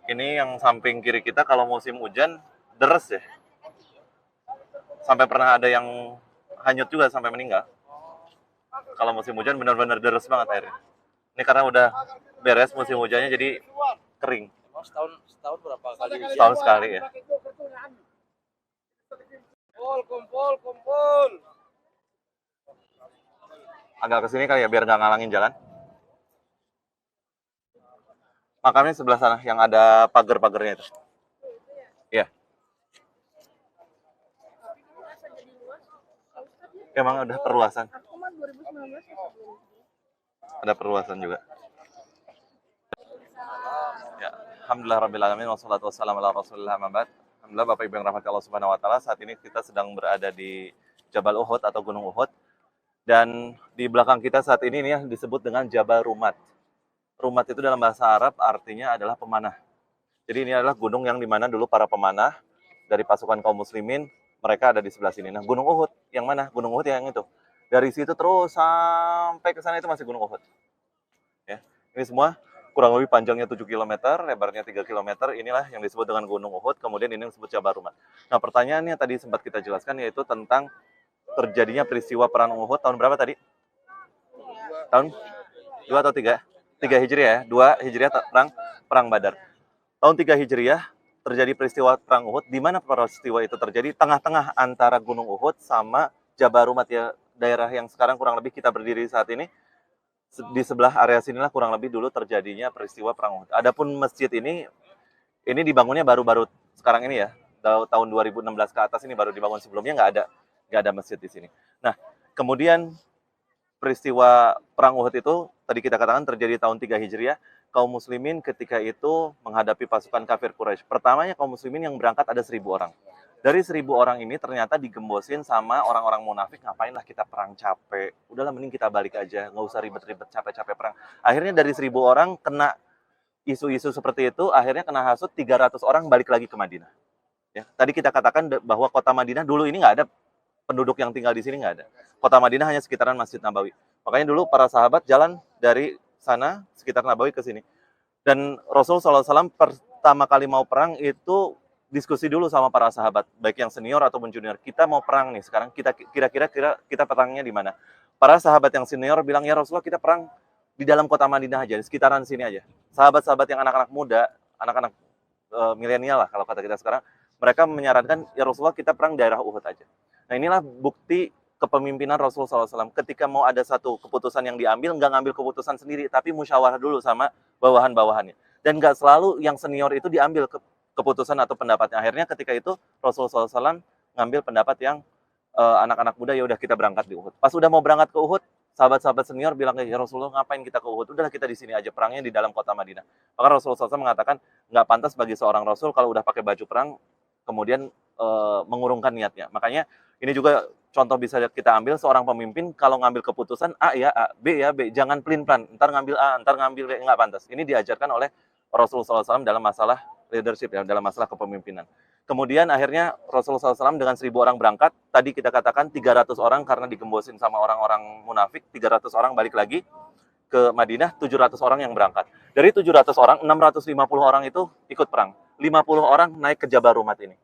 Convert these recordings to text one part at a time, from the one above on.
Ini yang samping kiri kita kalau musim hujan deres ya. Sampai pernah ada yang hanyut juga sampai meninggal. Kalau musim hujan benar-benar deres banget airnya. Ini karena udah beres musim hujannya jadi kering. Setahun berapa kali? Setahun sekali ya. Kumpul. Agak kesini kali ya biar nggak ngalangin jalan. Makamnya sebelah sana yang ada pagar-pagarnya itu. Iya. Emang udah perluasan. Ada perluasan juga. Ya, alhamdulillah rabbil alamin wassalatu wassalamu ala Rasulillah amma ba'd. Alhamdulillah Bapak Ibu yang rahmati Allah Subhanahu wa taala, saat ini kita sedang berada di Jabal Uhud atau Gunung Uhud. Dan di belakang kita saat ini ya disebut dengan Jabal Rumat. Rumat itu dalam bahasa Arab artinya adalah pemanah. Jadi ini adalah gunung yang dimana dulu para pemanah dari pasukan kaum muslimin, mereka ada di sebelah sini. Nah, Gunung Uhud yang mana? Gunung Uhud yang itu. Dari situ terus sampai ke sana itu masih Gunung Uhud. Ya. Ini semua kurang lebih panjangnya 7 km, lebarnya 3 km. Inilah yang disebut dengan Gunung Uhud. Kemudian ini yang disebut Jabal Rumat. Nah, pertanyaannya tadi sempat kita jelaskan yaitu tentang terjadinya peristiwa perang Uhud tahun berapa tadi? Tahun 2 atau 3? 3 Hijriah ya. 2 Hijriah perang Badar. Tahun 3 Hijriah terjadi peristiwa perang Uhud. Di mana peristiwa itu terjadi? Tengah-tengah antara Gunung Uhud sama Jabal Rumat ya, daerah yang sekarang kurang lebih kita berdiri saat ini. Di sebelah area sinilah kurang lebih dulu terjadinya peristiwa perang Uhud. Adapun masjid ini dibangunnya baru-baru sekarang ini ya. Tahun 2016 ke atas ini baru dibangun, sebelumnya nggak ada masjid di sini. Nah, kemudian peristiwa perang Uhud itu tadi kita katakan terjadi tahun 3 Hijriah. Kaum muslimin ketika itu menghadapi pasukan kafir Quraisy. Pertamanya kaum muslimin yang berangkat ada 1.000 orang. Dari 1.000 orang ini ternyata digembosin sama orang-orang munafik, ngapain lah kita perang capek. Udahlah mending kita balik aja, nggak usah ribet-ribet capek-capek perang. Akhirnya dari 1.000 orang kena isu-isu seperti itu, akhirnya kena hasut 300 orang balik lagi ke Madinah. Ya, tadi kita katakan bahwa kota Madinah dulu ini nggak ada penduduk yang tinggal di sini, nggak ada. Kota Madinah hanya sekitaran Masjid Nabawi. Makanya dulu para sahabat jalan dari sana, sekitar Nabawi ke sini. Dan Rasul SAW pertama kali mau perang itu diskusi dulu sama para sahabat, baik yang senior ataupun junior. Kita mau perang nih, sekarang kita kira-kira kita perangnya di mana? Para sahabat yang senior bilang, ya Rasulullah kita perang di dalam kota Madinah aja, di sekitaran sini aja. Sahabat-sahabat yang anak-anak muda, anak-anak milenial lah kalau kata kita sekarang, mereka menyarankan, ya Rasulullah kita perang daerah Uhud aja. Nah inilah bukti kepemimpinan Rasulullah SAW. Ketika mau ada satu keputusan yang diambil, nggak ngambil keputusan sendiri, tapi musyawarah dulu sama bawahan-bawahannya. Dan nggak selalu yang senior itu diambil keputusan atau pendapatnya. Akhirnya ketika itu Rasulullah SAW ngambil pendapat yang anak-anak muda, ya udah kita berangkat di Uhud. Pas udah mau berangkat ke Uhud, sahabat-sahabat senior bilang, ya Rasulullah ngapain kita ke Uhud? Udahlah kita di sini aja, perangnya di dalam kota Madinah. Maka Rasulullah SAW mengatakan, nggak pantas bagi seorang Rasul kalau udah pakai baju perang, kemudian mengurungkan niatnya. Makanya ini juga contoh bisa kita ambil, seorang pemimpin kalau ngambil keputusan A ya A, B ya B, jangan pelin-pelan, ntar ngambil A, ntar ngambil B, nggak pantas. Ini diajarkan oleh Rasulullah SAW dalam masalah leadership ya, dalam masalah kepemimpinan. Kemudian akhirnya Rasulullah SAW dengan 1.000 orang berangkat, tadi kita katakan 300 orang karena digembosin sama orang-orang munafik, 300 orang balik lagi ke Madinah, 700 orang yang berangkat. Dari 700 orang, 650 orang itu ikut perang. 50 orang naik ke Jabal Rumat ini.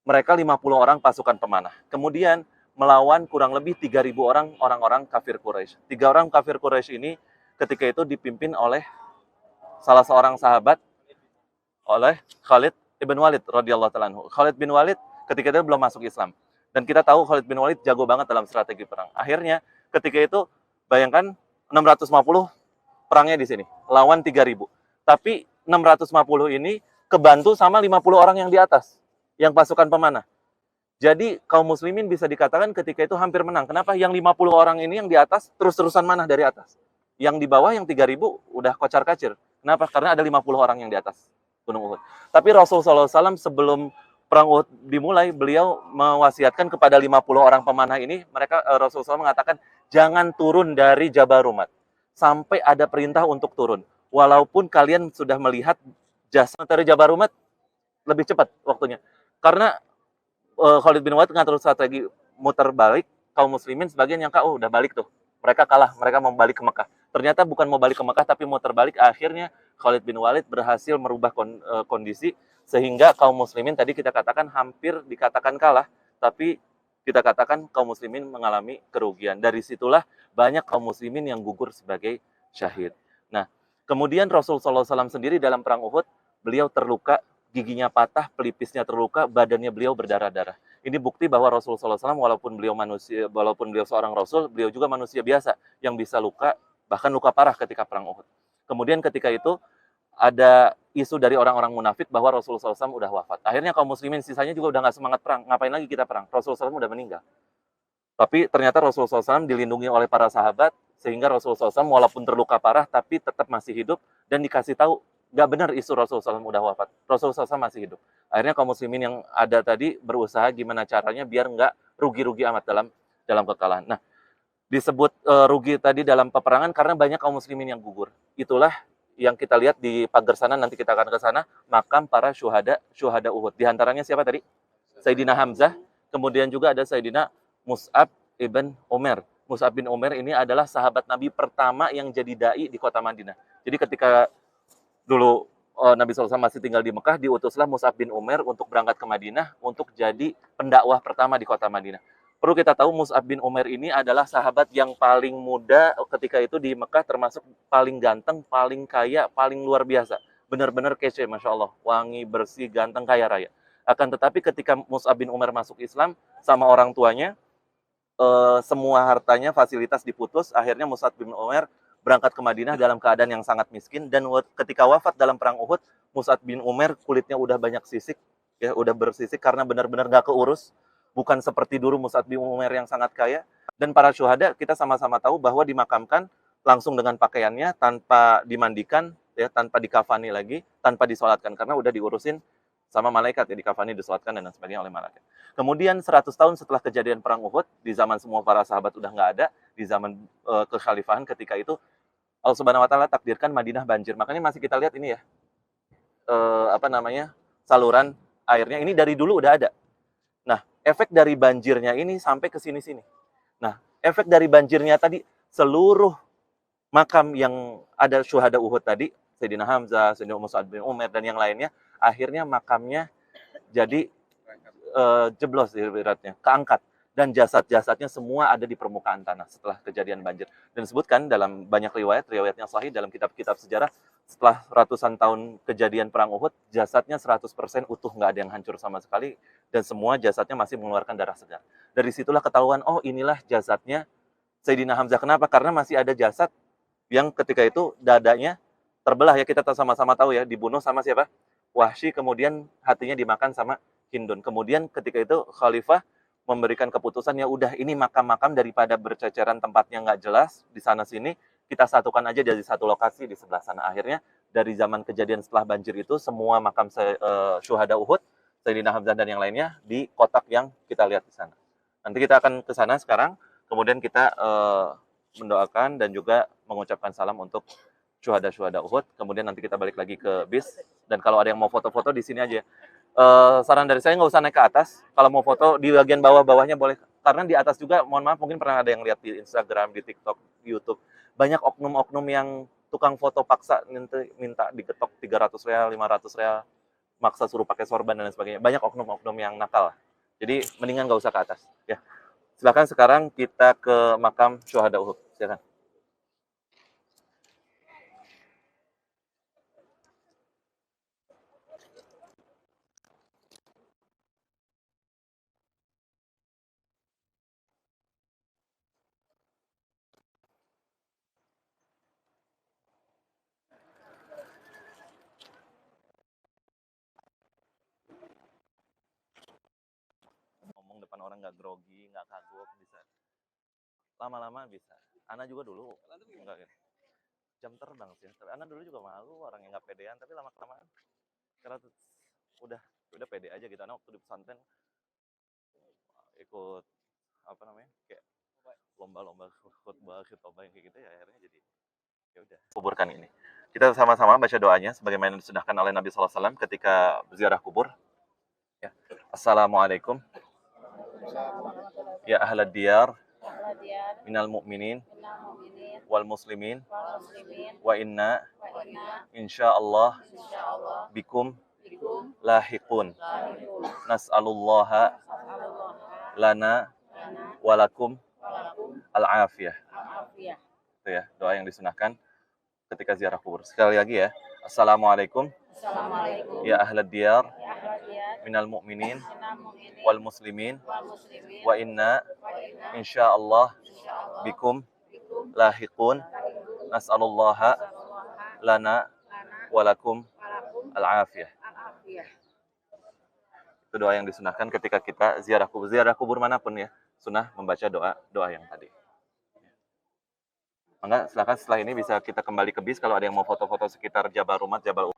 Mereka 50 orang pasukan pemanah. Kemudian melawan kurang lebih 3.000 orang kafir Quraisy. 3 orang kafir Quraisy ini ketika itu dipimpin oleh salah seorang sahabat, oleh Khalid ibn Walid radhiyallahu ta'ala anhu. Khalid bin Walid ketika itu belum masuk Islam. Dan kita tahu Khalid bin Walid jago banget dalam strategi perang. Akhirnya ketika itu bayangkan 650 perangnya di sini, lawan 3.000. Tapi 650 ini kebantu sama 50 orang yang di atas, yang pasukan pemanah. Jadi kaum muslimin bisa dikatakan ketika itu hampir menang. Kenapa? Yang 50 orang ini yang di atas terus-terusan manah dari atas. Yang di bawah yang 3.000 udah kocar-kacir. Kenapa? Karena ada 50 orang yang di atas Gunung Uhud. Tapi Rasulullah SAW sebelum perang Uhud dimulai, beliau mewasiatkan kepada 50 orang pemanah ini, Rasulullah SAW mengatakan, jangan turun dari Jabal Rumat sampai ada perintah untuk turun. Walaupun kalian sudah melihat jasa dari Jabal Rumat lebih cepat waktunya. Karena Khalid bin Walid ngatur strategi muter balik, kaum muslimin sebagian yang udah balik tuh. Mereka kalah, mereka mau balik ke Mekah. Ternyata bukan mau balik ke Mekah, tapi muter balik. Akhirnya Khalid bin Walid berhasil merubah kondisi sehingga kaum muslimin tadi kita katakan hampir dikatakan kalah, tapi kita katakan kaum muslimin mengalami kerugian. Dari situlah banyak kaum muslimin yang gugur sebagai syahid. Nah, kemudian Rasulullah SAW sendiri dalam perang Uhud, beliau terluka, giginya patah, pelipisnya terluka, badannya beliau berdarah-darah. Ini bukti bahwa Rasulullah SAW walaupun beliau manusia, walaupun beliau seorang rasul, beliau juga manusia biasa yang bisa luka, bahkan luka parah ketika perang Uhud. Kemudian ketika itu ada isu dari orang-orang munafik bahwa Rasulullah SAW udah wafat. Akhirnya kaum muslimin sisanya juga udah nggak semangat perang. Ngapain lagi kita perang? Rasulullah SAW udah meninggal. Tapi ternyata Rasulullah SAW dilindungi oleh para sahabat, sehingga Rasulullah SAW walaupun terluka parah, tapi tetap masih hidup, dan dikasih tahu, nggak benar isu Rasulullah SAW udah wafat. Rasulullah SAW masih hidup. Akhirnya kaum muslimin yang ada tadi berusaha gimana caranya biar nggak rugi-rugi amat dalam kekalahan. Nah, disebut rugi tadi dalam peperangan karena banyak kaum muslimin yang gugur. Itulah yang kita lihat di pagar sana, nanti kita akan ke sana, makam para syuhada Uhud. Di antaranya siapa tadi? Sayyidina Hamzah, kemudian juga ada Sayyidina Mus'ab ibn Umair. Mus'ab bin Umair ini adalah sahabat Nabi pertama yang jadi dai di kota Madinah. Jadi ketika dulu Nabi SAW masih tinggal di Mekah, diutuslah Mus'ab bin Umair untuk berangkat ke Madinah untuk jadi pendakwah pertama di kota Madinah. Perlu kita tahu Mus'ab bin Umair ini adalah sahabat yang paling muda ketika itu di Mekah, termasuk paling ganteng, paling kaya, paling luar biasa. Benar-benar kece, Masya Allah. Wangi, bersih, ganteng, kaya raya. Akan tetapi ketika Mus'ab bin Umair masuk Islam sama orang tuanya, semua hartanya, fasilitas diputus. Akhirnya Mus'ab bin Umair berangkat ke Madinah dalam keadaan yang sangat miskin. Dan ketika wafat dalam perang Uhud, Mus'ab bin Umair kulitnya udah banyak sisik, ya udah bersisik karena benar-benar gak keurus. Bukan seperti dulu Mus'ab bin Umair yang sangat kaya. Dan para syuhada kita sama-sama tahu bahwa dimakamkan langsung dengan pakaiannya, tanpa dimandikan, ya, tanpa dikafani lagi, tanpa disolatkan, karena udah diurusin sama malaikat, ya, dikafani, disolatkan, dan sebagainya oleh malaikat. Kemudian 100 tahun setelah kejadian perang Uhud, di zaman semua para sahabat udah nggak ada, di zaman kekhalifahan ketika itu, Allah Subhanahu wa taala takdirkan Madinah banjir. Makanya masih kita lihat ini ya, saluran airnya ini dari dulu udah ada. Nah, efek dari banjirnya ini sampai ke sini-sini. Nah, efek dari banjirnya tadi, seluruh makam yang ada syuhada Uhud tadi, Sayyidina Hamzah, Sayyidina Mus'ab bin Umair, dan yang lainnya, akhirnya makamnya jadi jeblos ibaratnya, keangkat. Dan jasad-jasadnya semua ada di permukaan tanah setelah kejadian banjir. Dan disebutkan dalam banyak riwayatnya sahih dalam kitab-kitab sejarah, setelah ratusan tahun kejadian perang Uhud, jasadnya 100% utuh, nggak ada yang hancur sama sekali, dan semua jasadnya masih mengeluarkan darah segar. Dari situlah ketahuan, oh inilah jasadnya Sayyidina Hamzah. Kenapa? Karena masih ada jasad yang ketika itu dadanya terbelah, ya, kita sama-sama tahu ya, dibunuh sama siapa? Wahsy, kemudian hatinya dimakan sama Hindun. Kemudian ketika itu khalifah memberikan keputusan, ya udah, ini makam-makam daripada berceceran tempatnya nggak jelas di sana sini, kita satukan aja dari satu lokasi di sebelah sana. Akhirnya dari zaman kejadian setelah banjir itu, semua makam syuhada Uhud, Sayyidina Hamzah dan yang lainnya di kotak yang kita lihat di sana. Nanti kita akan ke sana sekarang, kemudian kita mendoakan dan juga mengucapkan salam untuk syuhada Uhud. Kemudian nanti kita balik lagi ke bis, dan kalau ada yang mau foto-foto di sini aja. Saran dari saya nggak usah naik ke atas. Kalau mau foto di bagian bawah-bawahnya boleh. Karena di atas juga, mohon maaf, mungkin pernah ada yang lihat di Instagram, di TikTok, di YouTube. Banyak oknum-oknum yang tukang foto paksa, minta diketok 300 real, 500 real, maksa suruh pakai sorban dan lain sebagainya. Banyak oknum-oknum yang nakal. Jadi mendingan nggak usah ke atas. Ya. Silakan sekarang kita ke makam syuhada Uhud. Silakan. Ngomong depan orang nggak grogi, nggak kagok, bisa. Lama-lama bisa. Ana juga dulu enggak gitu. Jam terbang sih. Tapi Ana dulu juga malu, orang yang nggak pedean, tapi lama-kelamaan karena udah pede aja gitu. Ana waktu di pesantren ikut apa namanya? Kayak lomba-lomba khutbah, khutbah yang kayak gitu, ya akhirnya jadi ya udah. Kuburkan ini. Kita sama-sama baca doanya sebagaimana disudahkan oleh Nabi SAW ketika ziarah kubur. Ya. Assalamualaikum ya ahlad diyar minal mu'minin wal muslimin wal muslimin wa inna wa inna insyaallah insyaallah bikum bikum lahiqun. lahiqun. Nas'alullaha Nas'alullah lana lana walakum wa lakum al-afiyah. al-afiyah. Itu ya, doa yang disunahkan ketika ziarah kubur. Sekali lagi ya. Assalamualaikum Assalamualaikum ya ahlad diyar ya ahlal diyar minal mu'minin minal mu'minin wal muslimin wal muslimin wa inna wa inna insyaallah insyaallah bikum bikum lahiqun. lahiqun. Nas'alullaha Nas'alullah lana lana walakum wa lakum al-afiyah. al-afiyah. Itu doa yang disunahkan ketika kita ziarah kubur. Ziarah kubur manapun ya, sunnah membaca doa yang tadi. Maka silakan setelah ini bisa kita kembali ke bis kalau ada yang mau foto-foto sekitar Jabal Rumat, Jabal